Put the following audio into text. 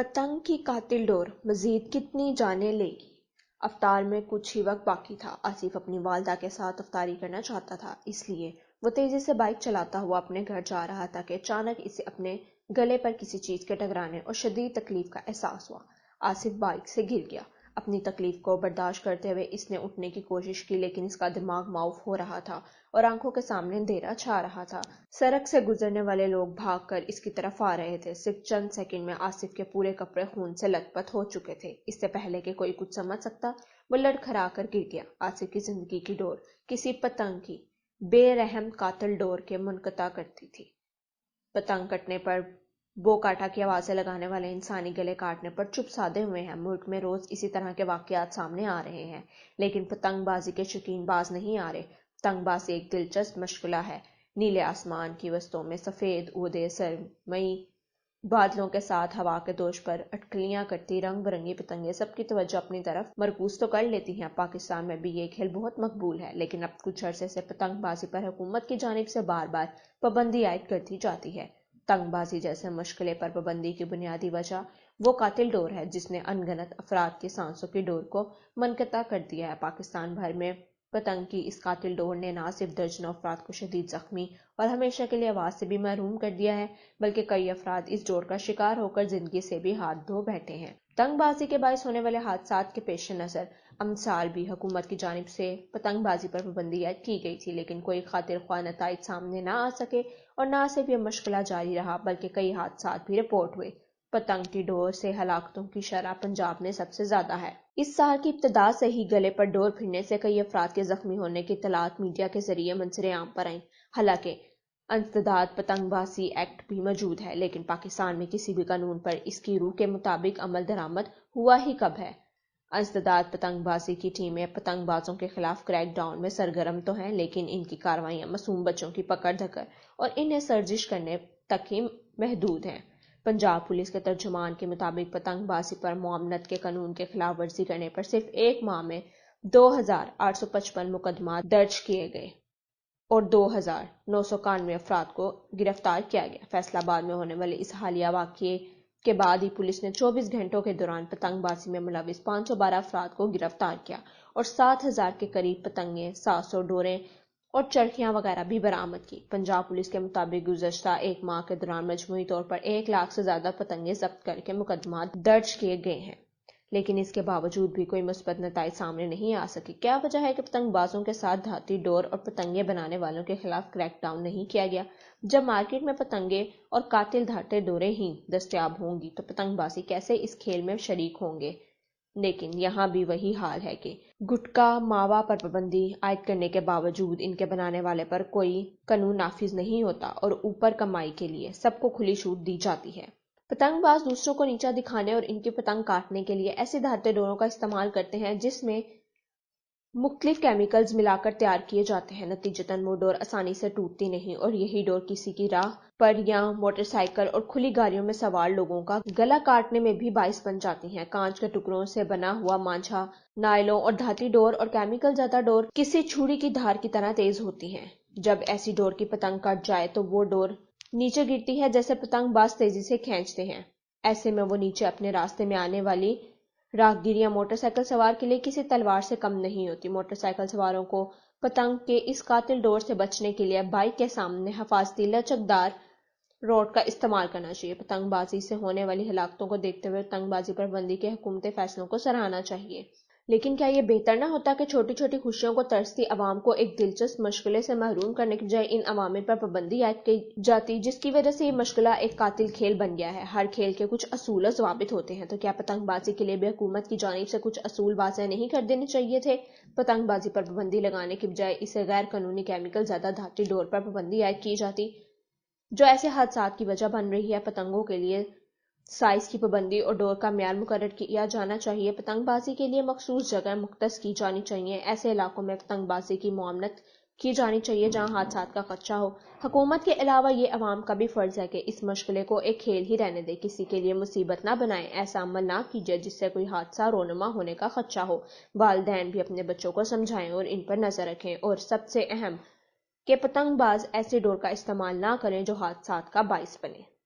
پتنگ کی قاتل ڈور مزید کتنی جانیں لے گی؟ افطار میں کچھ ہی وقت باقی تھا۔ آصف اپنی والدہ کے ساتھ افطاری کرنا چاہتا تھا، اس لیے وہ تیزی سے بائک چلاتا ہوا اپنے گھر جا رہا تھا کہ اچانک اسے اپنے گلے پر کسی چیز کے ٹکرانے اور شدید تکلیف کا احساس ہوا۔ آصف بائک سے گر گیا۔ اپنی تکلیف کو برداشت کرتے ہوئے اس نے اٹھنے کی کوشش کی، لیکن اس کا دماغ معاف ہو رہا تھا اور آنکھوں کے سامنے اندھیرا چھا رہا تھا۔ سڑک سے گزرنے والے لوگ بھاگ کر اس کی طرف آ رہے تھے۔ صرف چند سیکنڈ میں آصف کے پورے کپڑے خون سے لت پت ہو چکے تھے۔ اس سے پہلے کہ کوئی کچھ سمجھ سکتا، وہ لڑکھڑا کر گر گیا۔ آصف کی زندگی کی ڈور کسی پتنگ کی بے رحم قاتل ڈور کے منقطع کرتی تھی۔ پتنگ کٹنے پر بو کاٹا کی آوازیں لگانے والے انسانی گلے کاٹنے پر چپ سادھے ہوئے ہیں۔ ملک میں روز اسی طرح کے واقعات سامنے آ رہے ہیں، لیکن پتنگ بازی کے شوقین باز نہیں آ رہے۔ پتنگ بازی ایک دلچسپ مشغلہ ہے۔ نیلے آسمان کی وسطوں میں سفید اودے سرمئی بادلوں کے ساتھ ہوا کے دوش پر اٹکلیاں کرتی رنگ برنگی پتنگیں سب کی توجہ اپنی طرف مرکوز تو کر لیتی ہیں۔ پاکستان میں بھی یہ کھیل بہت مقبول ہے، لیکن اب کچھ عرصے سے پتنگ بازی پر حکومت کی جانب سے بار بار پابندی عائد کرتی جاتی ہے۔ پتنگ بازی جیسے مشغلے پر پابندی کی بنیادی وجہ وہ قاتل ڈور ہے جس نے ان گنت افراد کی سانسوں کی ڈور کو منقطع کر دیا ہے۔ پاکستان بھر میں پتنگ کی اس قاتل ڈور نے نہ صرف درجنوں افراد کو شدید زخمی اور ہمیشہ کے لیے آواز سے بھی محروم کر دیا ہے، بلکہ کئی افراد اس ڈور کا شکار ہو کر زندگی سے بھی ہاتھ دھو بیٹھے ہیں۔ پتنگ بازی کے باعث ہونے والے حادثات کے پیش نظر امسال بھی حکومت کی جانب سے پتنگ بازی پر پابندی عائد کی گئی تھی، لیکن کوئی خاطر خواہ نتائج سامنے نہ آ سکے اور نہ صرف یہ مشغلہ جاری رہا بلکہ کئی حادثات بھی رپورٹ ہوئے۔ پتنگ کی ڈور سے ہلاکتوں کی شرح پنجاب میں سب سے زیادہ ہے۔ اس سال کی ابتدا سے ہی گلے پر ڈور پھرنے سے کئی افراد کے زخمی ہونے کی اطلاعات میڈیا کے ذریعے منظر عام پر آئیں۔ حالانکہ انسداد پتنگ بازی ایکٹ بھی موجود ہے، لیکن پاکستان میں کسی بھی قانون پر اس کی روح کے مطابق عمل درآمد ہوا ہی کب ہے؟ انسداد پتنگ بازی کی ٹیمیں پتنگ بازوں کے خلاف کریک ڈاؤن میں سرگرم تو ہیں، لیکن ان کی کارروائیاں معصوم بچوں کی پکڑ دھکڑ اور انہیں سرزش کرنے تک ہی محدود ہیں۔ پنجاب پولیس کے ترجمان کے مطابق پتنگ بازی پر معاونت کے قانون کی خلاف ورزی کرنے پر صرف ایک ماہ میں 2855 مقدمات درج کیے گئے اور 2991 افراد کو گرفتار کیا گیا۔ فیصل آباد میں ہونے والے اس حالیہ واقعے کے بعد ہی پولیس نے 24 گھنٹوں کے دوران پتنگ بازی میں ملوث 512 افراد کو گرفتار کیا اور 7000 کے قریب پتنگیں، 700 ڈوریں اور چرخیاں وغیرہ بھی برآمد کی۔ پنجاب پولیس کے مطابق گزشتہ ایک ماہ کے دوران مجموعی طور پر 1 لاکھ سے زیادہ پتنگیں ضبط کر کے مقدمات درج کیے گئے ہیں، لیکن اس کے باوجود بھی کوئی مثبت نتائج سامنے نہیں آ سکے۔ کیا وجہ ہے کہ پتنگ بازوں کے ساتھ دھاتی ڈور اور پتنگیں بنانے والوں کے خلاف کریک ڈاؤن نہیں کیا گیا؟ جب مارکیٹ میں پتنگیں اور قاتل دھاتے ڈوریں ہی دستیاب ہوں گی تو پتنگ بازی کیسے اس کھیل میں شریک ہوں گے؟ لیکن یہاں بھی وہی حال ہے کہ گٹکا ماوا پر پابندی عائد کرنے کے باوجود ان کے بنانے والے پر کوئی قانون نافذ نہیں ہوتا اور اوپر کمائی کے لیے سب کو کھلی چھوٹ دی جاتی ہے۔ پتنگ باز دوسروں کو نیچا دکھانے اور ان کی پتنگ کاٹنے کے لیے ایسے دھاتے ڈوروں کا استعمال کرتے ہیں جس میں مختلف کیمیکلز ملا کر تیار کیے جاتے ہیں۔ نتیجتاً وہ ڈور آسانی سے ٹوٹتی نہیں اور یہی ڈور کسی کی راہ پر یا موٹر سائیکل اور کھلی گاڑیوں میں سوار لوگوں کا گلا کاٹنے میں بھی باعث بن جاتی ہیں۔ کانچ کے ٹکڑوں سے بنا ہوا مانجھا، نائلون اور دھاتی ڈور اور کیمیکل زدہ ڈور کسی چھری کی دھار کی طرح تیز ہوتی ہیں۔ جب ایسی ڈور کی پتنگ کٹ جائے تو وہ ڈور نیچے گرتی ہے جیسے پتنگ باز تیزی سے کھینچتے ہیں۔ ایسے میں وہ نیچے اپنے راستے میں آنے والی راہگیر یا موٹر سائیکل سوار کے لیے کسی تلوار سے کم نہیں ہوتی۔ موٹر سائیکل سواروں کو پتنگ کے اس قاتل ڈور سے بچنے کے لیے بائک کے سامنے حفاظتی لچکدار روڈ کا استعمال کرنا چاہیے۔ پتنگ بازی سے ہونے والی ہلاکتوں کو دیکھتے ہوئے پتنگ بازی پر پابندی کے حکومتی فیصلوں کو سراہنا چاہیے، لیکن کیا یہ بہتر نہ ہوتا کہ چھوٹی چھوٹی خوشیوں کو ترستی عوام کو ایک دلچسپ مشغلے سے محروم کرنے کے بجائے ان عوامل پر پابندی عائد کی جاتی جس کی وجہ سے یہ مشغلہ ایک قاتل کھیل بن گیا ہے؟ ہر کھیل کے کچھ اصول و ضوابط ہوتے ہیں، تو کیا پتنگ بازی کے لیے بھی حکومت کی جانب سے کچھ اصول واضح نہیں کر دینے چاہیے تھے؟ پتنگ بازی پر پابندی لگانے کی بجائے اسے غیر قانونی کیمیکل زدہ دھاتی ڈور پر پابندی عائد کی جاتی جو ایسے حادثات کی وجہ بن رہی ہے۔ پتنگوں کے لیے سائز کی پابندی اور ڈور کا معیار مقرر کیا جانا چاہیے۔ پتنگ بازی کے لیے مخصوص جگہ مختص کی جانی چاہیے۔ ایسے علاقوں میں پتنگ بازی کی معاونت کی جانی چاہیے جہاں حادثات کا خدشہ ہو۔ حکومت کے علاوہ یہ عوام کا بھی فرض ہے کہ اس مشغلے کو ایک کھیل ہی رہنے دے، کسی کے لیے مصیبت نہ بنائیں، ایسا عمل نہ کیجیے جس سے کوئی حادثہ رونما ہونے کا خدشہ ہو۔ والدین بھی اپنے بچوں کو سمجھائیں اور ان پر نظر رکھیں، اور سب سے اہم کہ پتنگ باز ایسے ڈور کا استعمال نہ کریں جو حادثات کا باعث بنے۔